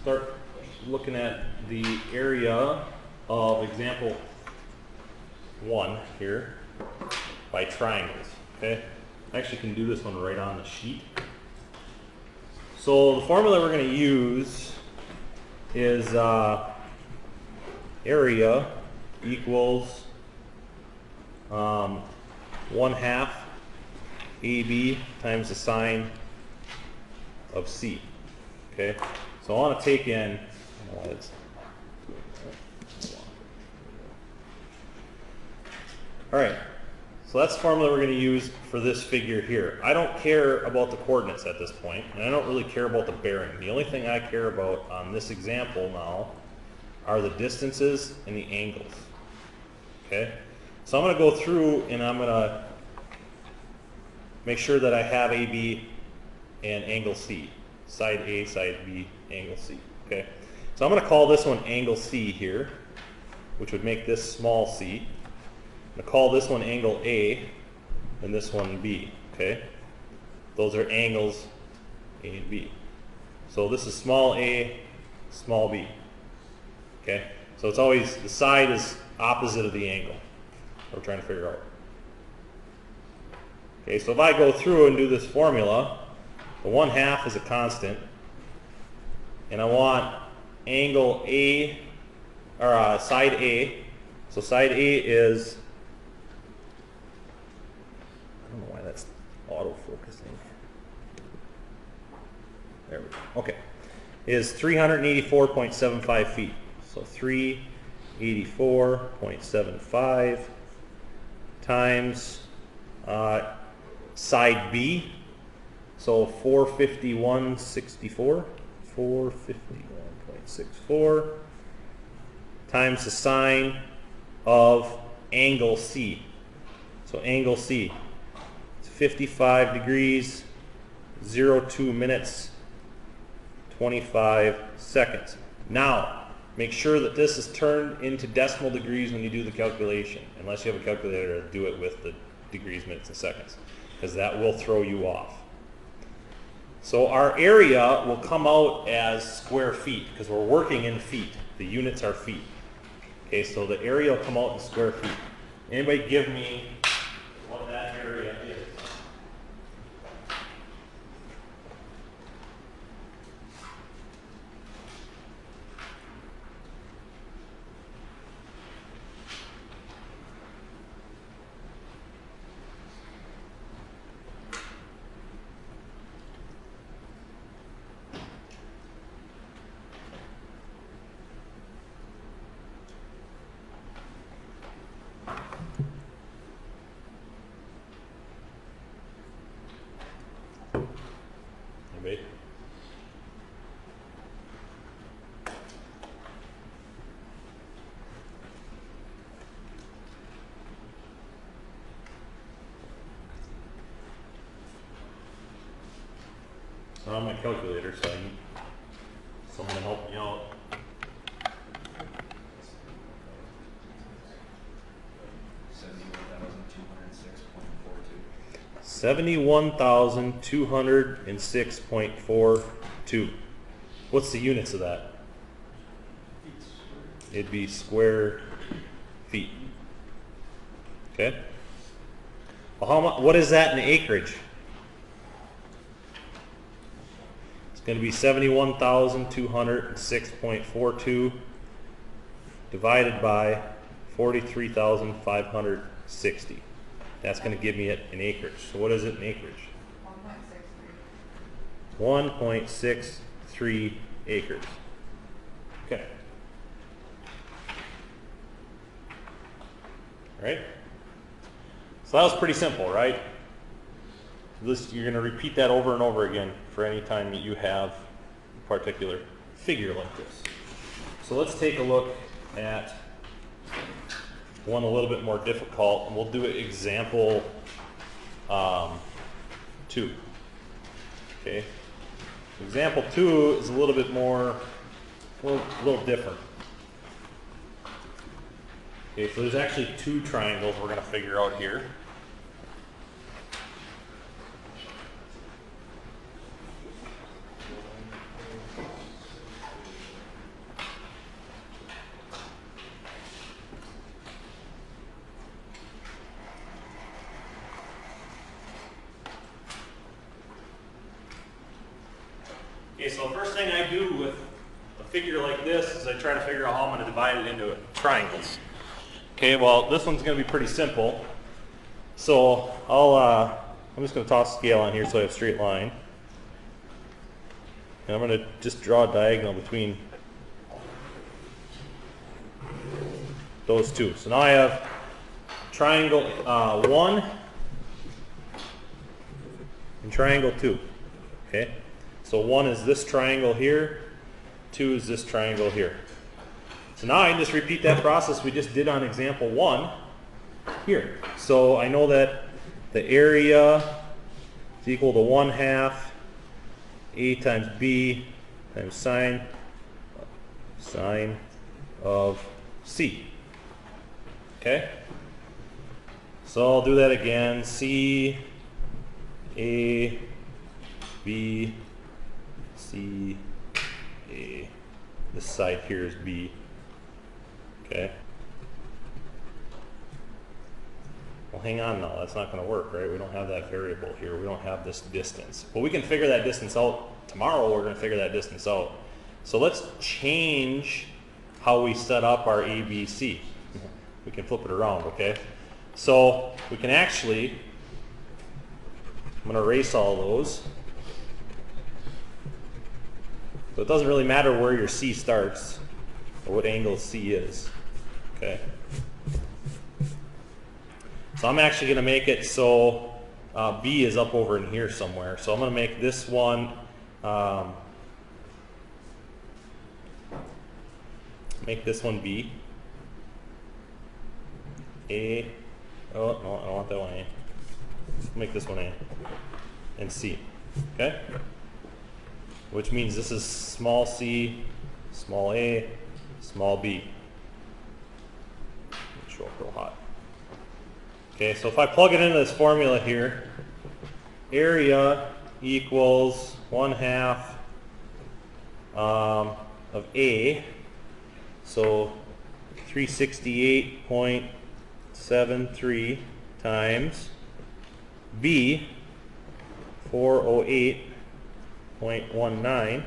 start looking at the area of example 1 here by triangles. Okay, I actually can do this one right on the sheet. So the formula we're going to use is area equals 1/2 AB times the sine of C. Okay, so I want to take in, all right, so that's the formula we're going to use for this figure here. I don't care about the coordinates at this point, and I don't really care about the bearing. The only thing I care about on this example now are the distances and the angles. Okay, so I'm going to go through and I'm going to make sure that I have AB and angle C. Side A, side B, angle C. Okay, so I'm going to call this one angle C here, which would make this small c. I'm going to call this one angle A and this one B. Okay, those are angles A and B. So this is small a, small b. Okay, so it's always, the side is opposite of the angle we're trying to figure out. Okay, so if I go through and do this formula, the 1/2 is a constant, and I want angle A, or side A. So side A is, I don't know why that's auto-focusing. There we go. Okay, is 384.75 feet. So 384.75 times side B. So 451.64, 451.64 times the sine of angle C. So angle C, it's 55 degrees, 02 minutes, 25 seconds. Now, make sure that this is turned into decimal degrees when you do the calculation, unless you have a calculator to do it with the degrees, minutes, and seconds, because that will throw you off. So our area will come out as square feet because we're working in feet. The units are feet. Okay, so the area will come out in square feet. Anybody give me what that area is? Anybody? I'm on my calculator, so I need someone to help me out. $71,206.42. What's the units of that? It'd be square feet. Okay. Well, how much? What is that in acreage? It's going to be 71,206.42 divided by 43,560. That's going to give me it in acreage. So what is it in acreage? 1.63 acres. Okay. All right. So that was pretty simple, right? You're going to repeat that over and over again for any time that you have a particular figure like this. So let's take a look at one a little bit more difficult, and we'll do example 2. Okay. Example 2 is a little bit more, a little different. Okay, so there's actually 2 triangles we're going to figure out here. so first thing I do with a figure like this is I try to figure out how I'm going to divide it into triangles. Okay, well this one's going to be pretty simple. So I'm just going to toss a scale on here so I have a straight line. And I'm going to just draw a diagonal between those two. So now I have triangle 1 and triangle 2. Okay, so 1 is this triangle here, 2 is this triangle here. So now I can just repeat that process we just did on example 1 here. So I know that the area is equal to 1/2 A times B times sine of C. Okay? So I'll do that again. C, A, B, C, A. This side here is B. Okay? Well, hang on now. That's not going to work, right? We don't have that variable here. We don't have this distance. But we can figure that distance out. Tomorrow we're going to figure that distance out. So let's change how we set up our ABC. We can flip it around, okay? So we can actually, I'm going to erase all those. So it doesn't really matter where your C starts or what angle C is, okay? So I'm actually going to make it so B is up over in here somewhere. So I'm going to make this one B. A. Oh, no, I don't want that one A. Make this one A. And C. Okay? Which means this is small c, small a, small b. Show up real hot. Okay, so if I plug it into this formula here, area equals 1/2 of A, so 368.73 times B, 408.19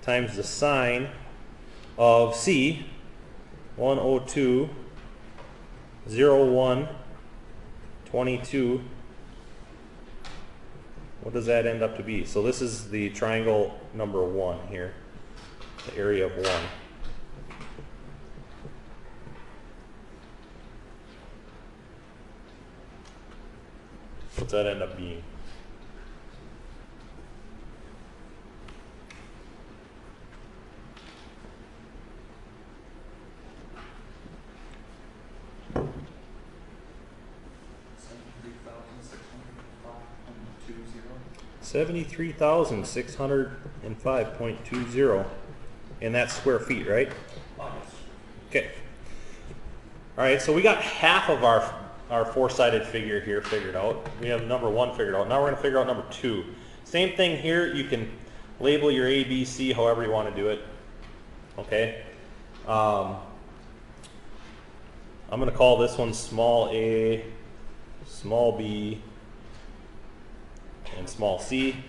times the sine of C, 102.0122. What does that end up to be? So this is the triangle number 1 here, the area of 1. What's that end up being? $73,605.20, and that's square feet, right? Okay. All right, so we got half of our four-sided figure here figured out. We have number 1 figured out. Now we're going to figure out number 2. Same thing here. You can label your A, B, C however you want to do it. Okay. I'm going to call this one small a, small b, and small c.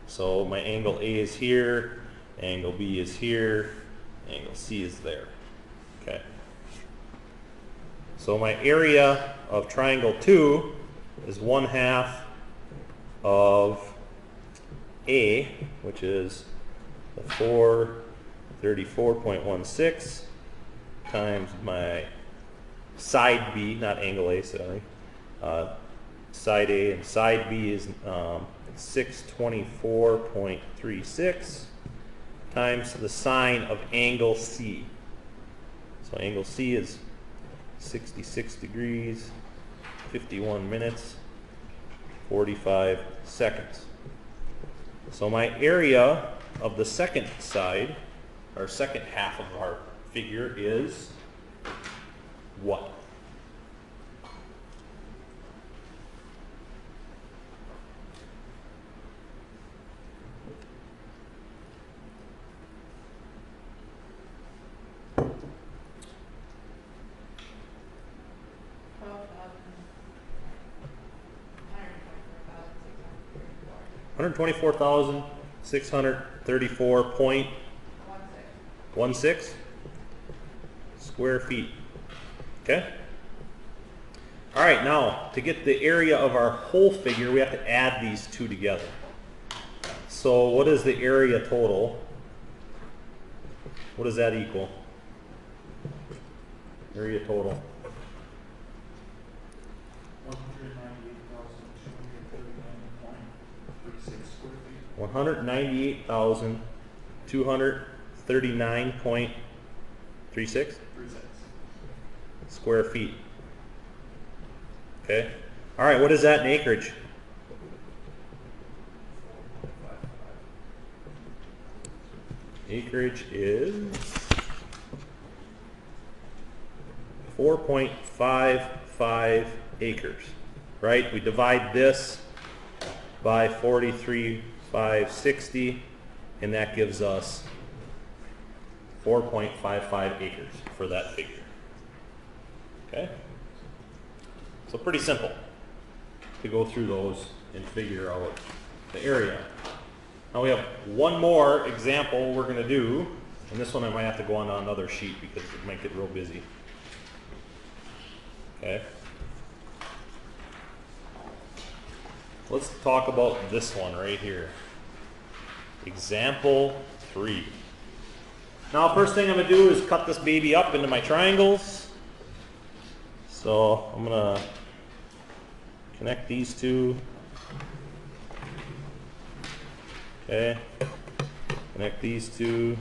So my angle A is here, angle B is here, angle C is there. Okay. So my area of triangle 2 is 1/2 of A, which is the 434.16 times my side B, not angle A, sorry. Side A and side B is 624.36 times the sine of angle C. So angle C is 66 degrees, 51 minutes, 45 seconds. So my area of the second side, or second half of our figure, is what? $124,634. 234.16 square feet. Okay? All right, now to get the area of our whole figure, we have to add these two together. So what is the area total? What does that equal? Area total. 198,239.36 square feet. Okay. All right, what is that in acreage? Acreage is 4.55 acres, right? We divide this by 43,560, and that gives us 4.55 acres for that figure. Okay? So pretty simple to go through those and figure out the area. Now we have one more example we're going to do, and this one I might have to go on another sheet because it might get real busy. Okay. Let's talk about this one right here. Example 3. Now first thing I'm going to do is cut this baby up into my triangles. So I'm going to connect these two. Okay. Connect these two.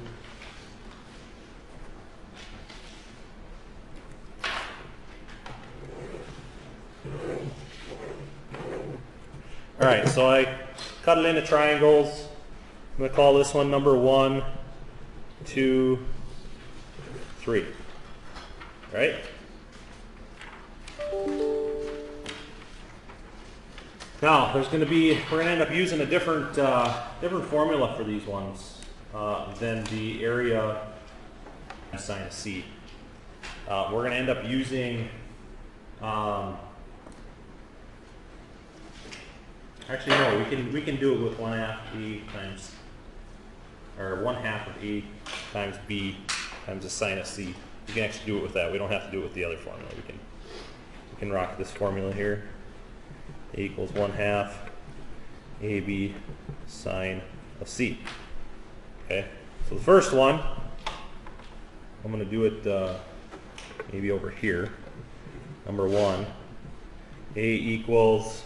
All right, so I cut it into triangles. I'm going to call this one number 1, 2, 3. Right? Now, we're going to end up using a different formula for these ones than the area sine of c. We're going to end up using actually, no, we can do it with 1/2 a times, or 1/2 of a times b times the sine of c. We can actually do it with that. We don't have to do it with the other formula. We can rock this formula here. A equals 1/2 ab sine of c. Okay, so the first one, I'm going to do it maybe over here. Number 1, a equals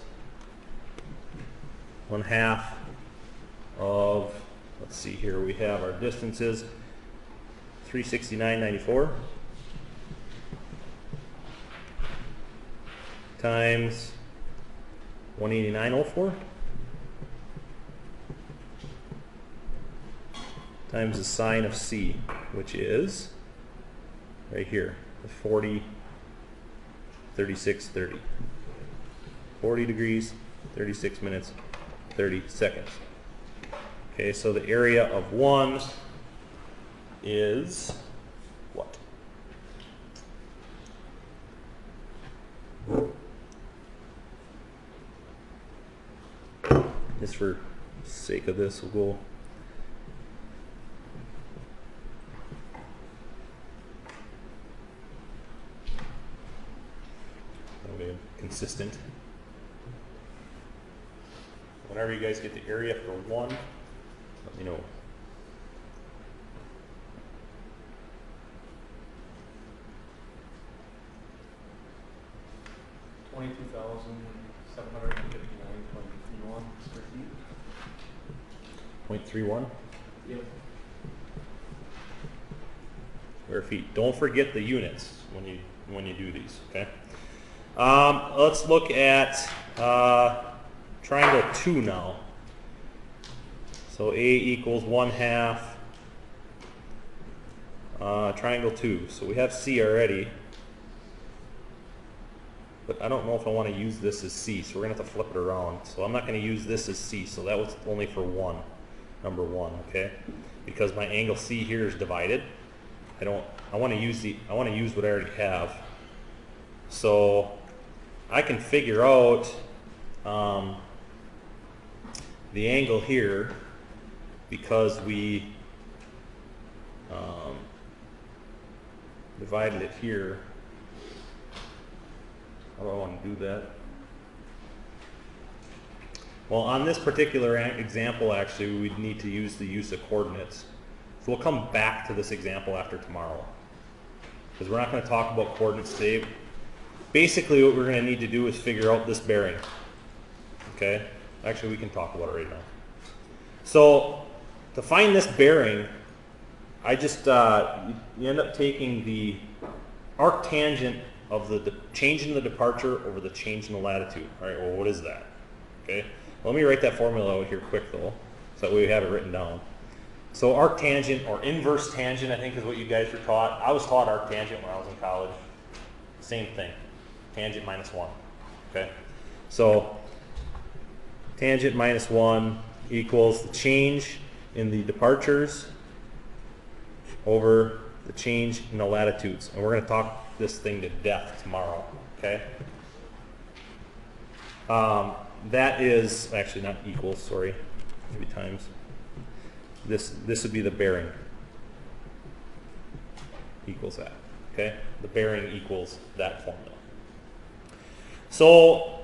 1/2 of, let's see here, we have our distances 369.94 times 189.04 times the sine of c, which is right here, 40, 36, 30. 40 degrees, 36 minutes, 30 seconds. Okay, so the area of 1 is what? Just for sake of this, we'll go consistent. Whenever you guys get the area for 1, let me know. $22,759.31 square feet. 0.31 Yep. square feet. Don't forget the units when you do these. Okay. Let's look at triangle 2 now. So A equals 1/2 triangle 2. So we have C already, but I don't know if I want to use this as C, so we're going to have to flip it around. So I'm not going to use this as C, so that was only for 1, number 1, okay? Because my angle C here is divided. I want to use what I already have. So I can figure out the angle here because we divided it here. How do I want to do that? Well, on this particular example, actually, we'd need to use the use of coordinates. So we'll come back to this example after tomorrow, because we're not going to talk about coordinates today. Basically, what we're going to need to do is figure out this bearing. Okay? Actually, we can talk about it right now. So, to find this bearing, I just, you end up taking the arctangent of the change in the departure over the change in the latitude. All right, well, what is that? Okay? Let me write that formula out here quick, though, so that way we have it written down. So arctangent, or inverse tangent, I think is what you guys were taught. I was taught arctangent when I was in college. Same thing. Tangent minus 1. Okay? So tangent minus 1 equals the change in the departures over the change in the latitudes. And we're going to talk this thing to death tomorrow. Okay? That is actually not equals, sorry, maybe times. This would be the bearing. Equals that. Okay? The bearing equals that formula. So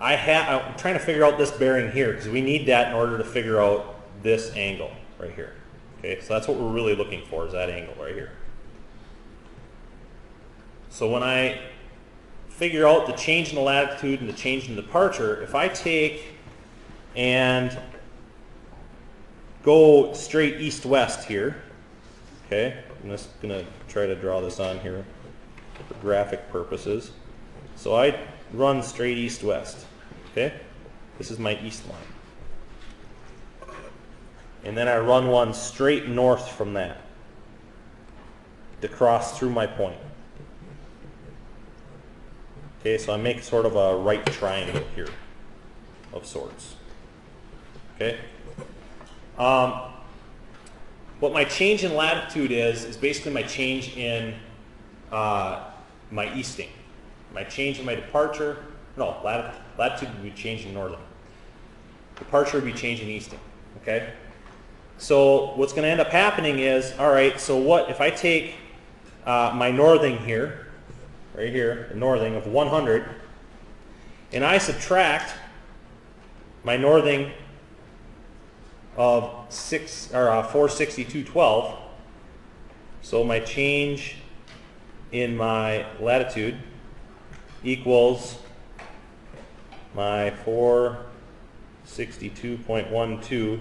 I'm trying to figure out this bearing here because we need that in order to figure out this angle right here. Okay? So that's what we're really looking for, is that angle right here. So when I figure out the change in the latitude and the change in the departure, if I take and go straight east-west here, okay, I'm just going to try to draw this on here for graphic purposes. So I run straight east-west, okay? This is my east line. And then I run one straight north from that to cross through my point. Okay, so I make sort of a right triangle here of sorts. Okay? What my change in latitude is basically my change in my easting. My change in my departure, no, latitude would be changing northern. Departure would be changing easting. Okay? So what's going to end up happening is, all right, so what if I take my northing here, right here, the northing of 100, and I subtract my northing of 462.12, so my change in my latitude equals my 462.12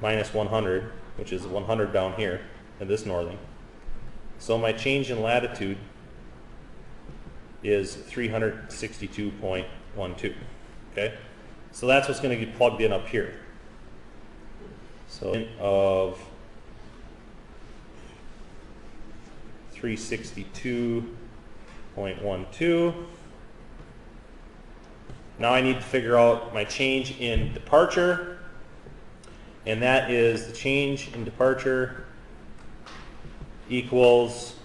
minus 100, which is 100 down here in this northing. So my change in latitude is 362.12. Okay? So that's what's going to get plugged in up here. So of 362.12. Now I need to figure out my change in departure, and that is the change in departure equals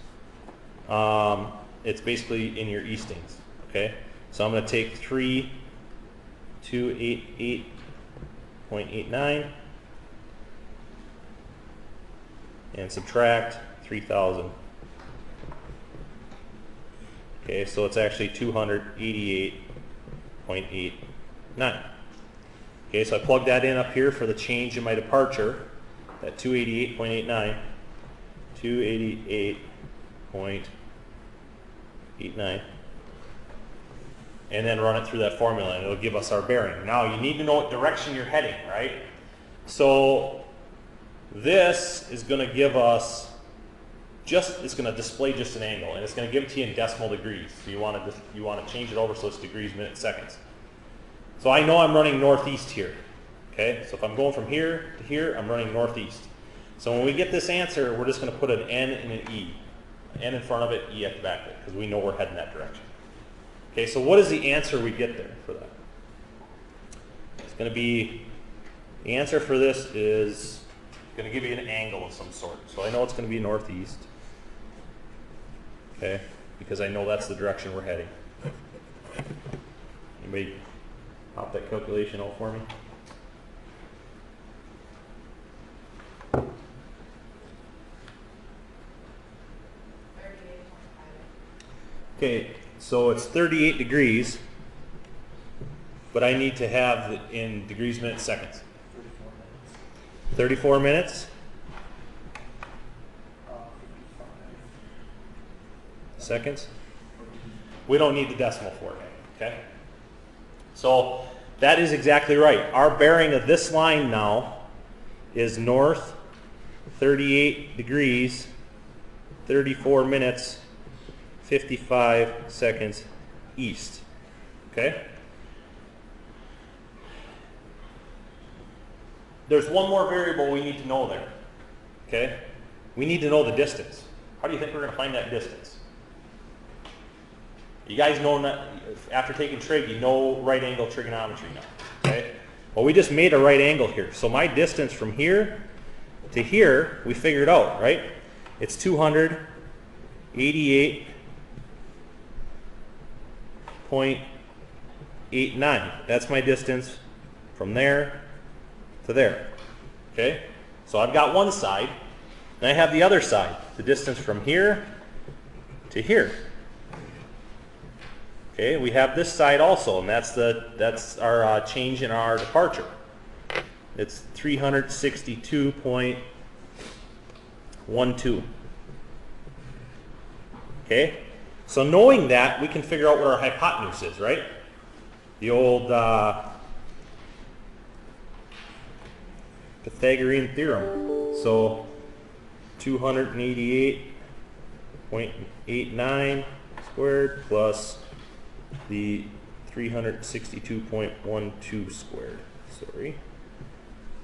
it's basically in your eastings, okay? So I'm going to take 3288.89 and subtract 3000. Okay, so it's actually 288.89. Okay, so I plug that in up here for the change in my departure, that 288.89, 288.89, and then run it through that formula, and it'll give us our bearing. Now, you need to know what direction you're heading, right? So this is going to give us it's going to display just an angle, and it's going to give it to you in decimal degrees. So you want to change it over so it's degrees, minutes, seconds. So I know I'm running northeast here. Okay, so if I'm going from here to here, I'm running northeast. So when we get this answer, we're just going to put an N and an E. N in front of it, E at the back of it, because we know we're heading that direction. Okay, so what is the answer we get there for that? It's going to be, the answer for this is going to give you an angle of some sort. So I know it's going to be northeast. Okay, because I know that's the direction we're heading. Anybody pop that calculation out for me? Okay, so it's 38 degrees, but I need to have it in degrees, minutes, seconds. 34 minutes. Seconds. We don't need the decimal for it, okay? So that is exactly right. Our bearing of this line now is north 38 degrees, 34 minutes, 55 seconds east, okay? There's one more variable we need to know there, okay? We need to know the distance. How do you think we're going to find that distance? You guys know that after taking trig, you know right angle trigonometry now, okay? Well, we just made a right angle here. So my distance from here to here, we figured out, right? It's 288.89. That's my distance from there to there, okay? So I've got one side, and I have the other side, the distance from here to here. Okay, we have this side also, and that's our change in our departure. It's 362.12. Okay, so knowing that, we can figure out what our hypotenuse is, right? The old Pythagorean Theorem. So 288.89 squared plus the 362.12 squared, sorry.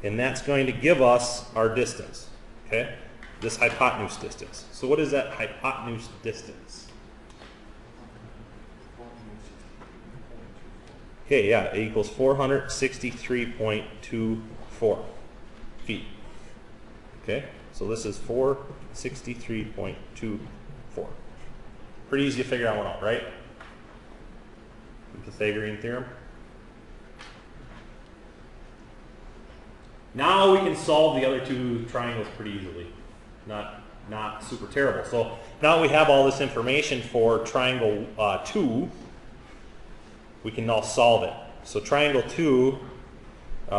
And that's going to give us our distance, okay? This hypotenuse distance. So what is that hypotenuse distance? Okay, yeah, it equals 463.24 feet. Okay, so this is 463.24. Pretty easy to figure that one out, right? Pythagorean theorem. Now we can solve the other two triangles pretty easily. Not super terrible. So now we have all this information for triangle 2. We can now solve it. So triangle 2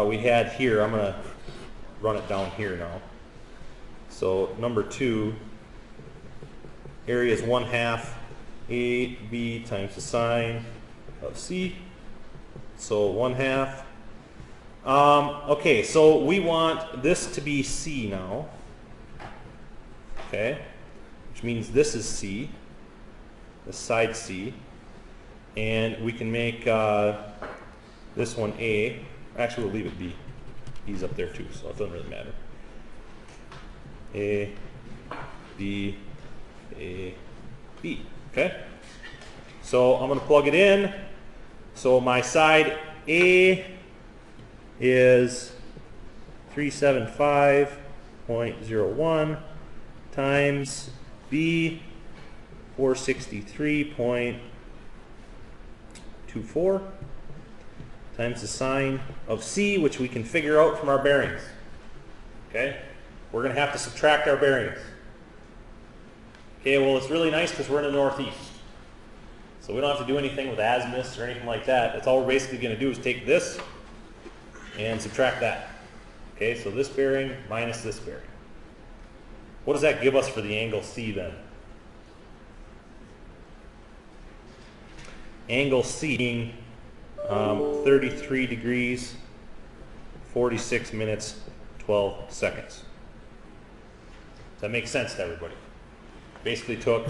we had here. I'm going to run it down here now. So number 2, area is 1/2 AB times the sine of C. So 1/2. Okay, so we want this to be C now. Okay, which means this is C, this side C. And we can make this one A. Actually, we'll leave it B. B's up there too, so it doesn't really matter. A, B, A, B. Okay? So I'm going to plug it in. So my side A is 375.01 times B 463.24 times the sine of C, which we can figure out from our bearings. Okay? We're going to have to subtract our bearings. Okay, well, it's really nice because we're in the northeast. So we don't have to do anything with azimuths or anything like that. That's all we're basically going to do is take this and subtract that. Okay, so this bearing minus this bearing. What does that give us for the angle C then? Angle C being 33 degrees, 46 minutes, 12 seconds. Does that make sense to everybody? Basically took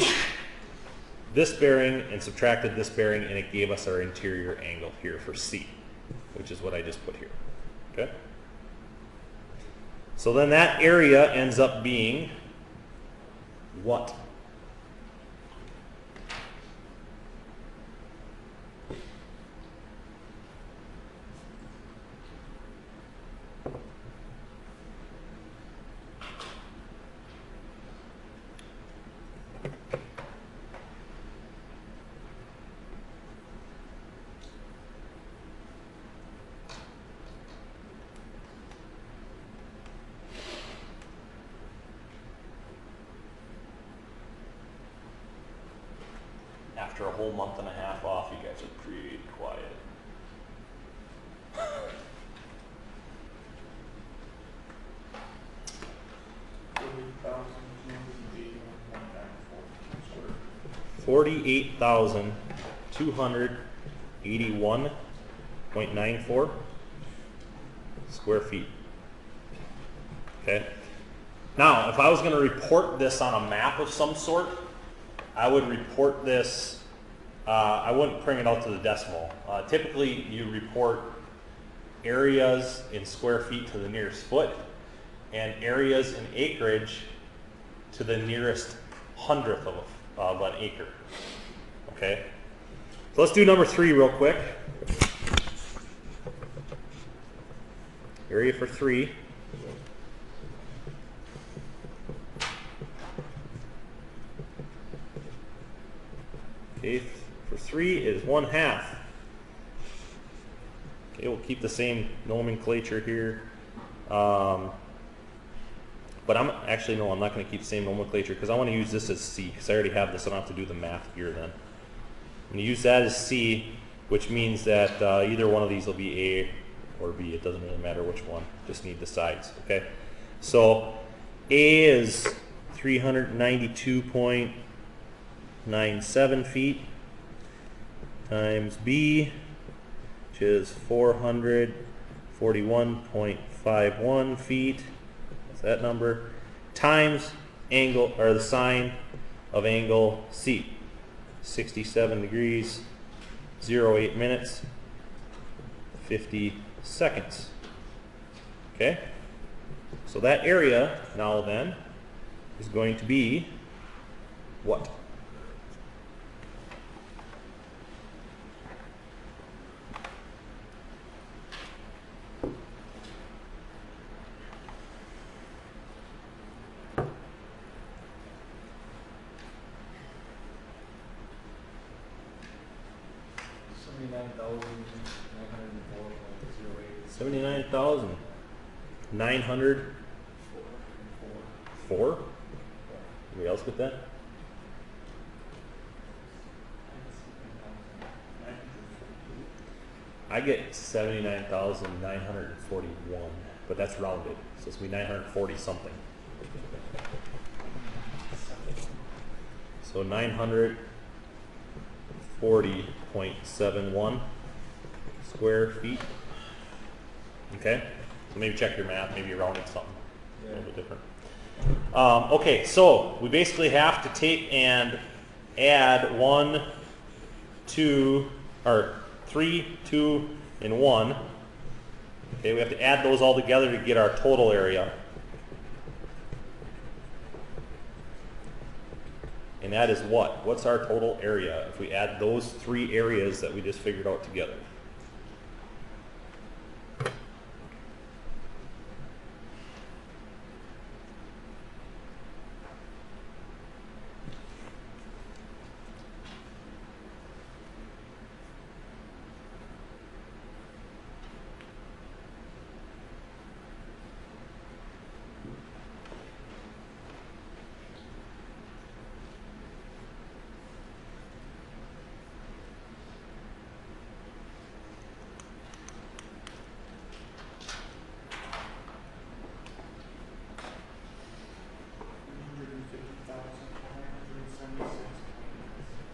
this bearing and subtracted this bearing, and it gave us our interior angle here for C, which is what I just put here. Okay? So then that area ends up being what? after a whole month and a half off, you guys are pretty quiet. $48,281.94 square feet. Okay. Now, if I was going to report this on a map of some sort, I would report this, I wouldn't bring it out to the decimal. Typically, you report areas in square feet to the nearest foot and areas in acreage to the nearest hundredth of an acre. Okay? So let's do number 3 real quick. Area for 3. Okay, for 3 is 1/2. Okay, we'll keep the same nomenclature here. But I'm not going to keep the same nomenclature because I want to use this as C because I already have this. I don't have to do the math here then. I'm going to use that as C, which means that either one of these will be A or B. It doesn't really matter which one. Just need the sides. Okay. So A is 392.97 feet times B, which is 441.51 feet. That's that number, times angle, or the sine of angle C, 67 degrees, 08 minutes, 50 seconds. Okay? So that area now then is going to be what? $79,904. Anybody else get that? I get 79,941, but that's rounded, so it's gonna be 940 something. So 940.71 square feet. Okay, so maybe check your math. Maybe you rounded something a little bit different. Okay, so we basically have to take and add 1, 2, or 3, 2, and 1. Okay, we have to add those all together to get our total area. And that is what? What's our total area if we add those 3 areas that we just figured out together?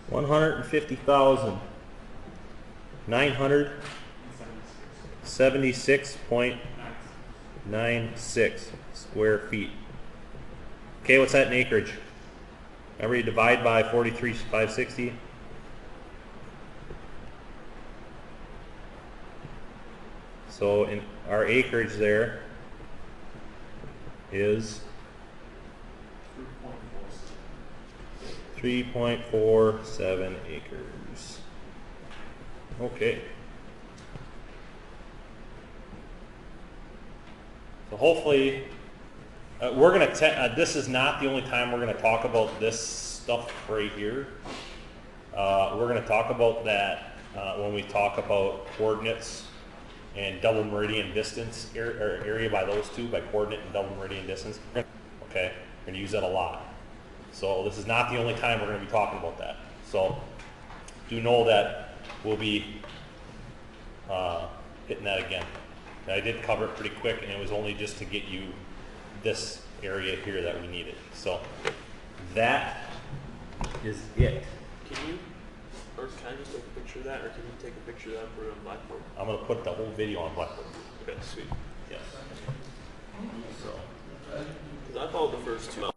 $150,976.96 square feet. Okay, what's that in acreage? Remember, you divide by 43,560. So in our acreage there is 3.47 acres. Okay. So hopefully, we're going to, this is not the only time we're going to talk about this stuff right here. We're going to talk about that when we talk about coordinates and double meridian distance, area by those two, by coordinate and double meridian distance. Okay, we're going to use that a lot. So this is not the only time we're going to be talking about that. So do know that we'll be hitting that again. I did cover it pretty quick, and it was only just to get you this area here that we needed. So that is it. Can you, or can I just take a picture of that, or can you take a picture of that and put it on Blackboard? I'm going to put the whole video on Blackboard. Okay, sweet. Yes. So. Because I followed the first two.